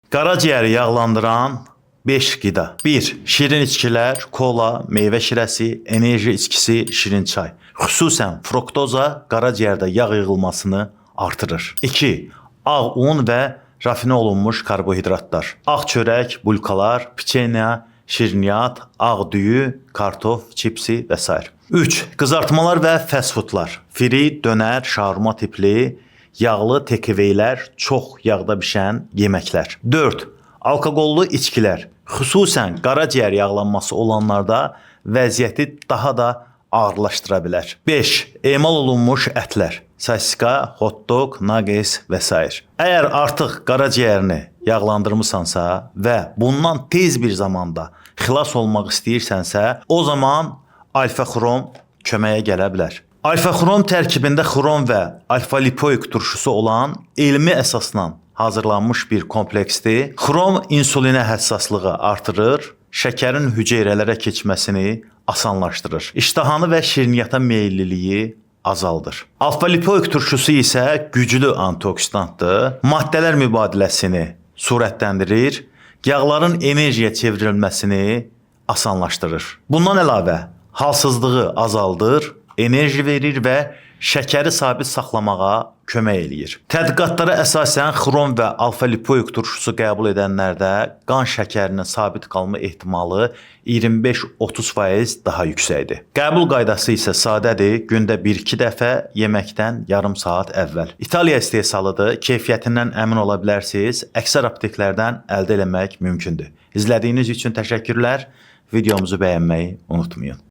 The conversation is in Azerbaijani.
Qaraciyəri yağlandıran 5 qida. 1. Şirin içkilər, kola, meyvə şirəsi, enerji içkisi, şirin çay. Xüsusən fruktoza qaraciyərdə yağ yığılmasını artırır. 2. Ağ un və rafinə olunmuş karbohidratlar. Ağ çörək, bulkalar, piçenya, şirniyyat, ağ düyü, kartof, çipsi və s. 3. Qızartmalar və fast foodlar. Firi, dönər, şaurma tipli, yağlı tekeveylər, çox yağda bişən yeməklər. 4. Alkoqollu içkilər. Xüsusən qaraciyər yağlanması olanlarda vəziyyəti daha da ağırlaşdıra bilər. 5. Emal olunmuş ətlər. Sasika, hot dog, nuggets və s. Əgər artıq qaraciyərini yağlandırmısansa və bundan tez bir zamanda xilas olmaq istəyirsənsə, o zaman alfa-xrom köməyə gələ bilər. Alfa-xrom tərkibində xrom və alfa-lipoik turşusu olan elmi əsasla hazırlanmış bir kompleksdir. Xrom insulinə həssaslığı artırır, şəkərin hüceyrələrə keçməsini asanlaşdırır. İştahanı və şirniyyata meylliliyi azaldır. Alfa-lipoik turşusu isə güclü antioksidantdır. Maddələr mübadiləsini sürətləndirir, yağların enerjiyə çevrilməsini asanlaşdırır. Bundan əlavə, halsızlığı azaldır, enerji verir və şəkəri sabit saxlamağa kömək eləyir. Tədqiqatlara əsasən xrom və alfa-lipoik turşusu qəbul edənlərdə qan şəkərinin sabit qalma ehtimalı 25-30% daha yüksəkdir. Qəbul qaydası isə sadədir, gündə 1-2 dəfə yeməkdən yarım saat əvvəl. İtaliya istehsalıdır, keyfiyyətindən əmin ola bilərsiniz, əksər apteklərdən əldə etmək mümkündür. İzlədiyiniz üçün təşəkkürlər, videomuzu bəyənməyi unutmayın.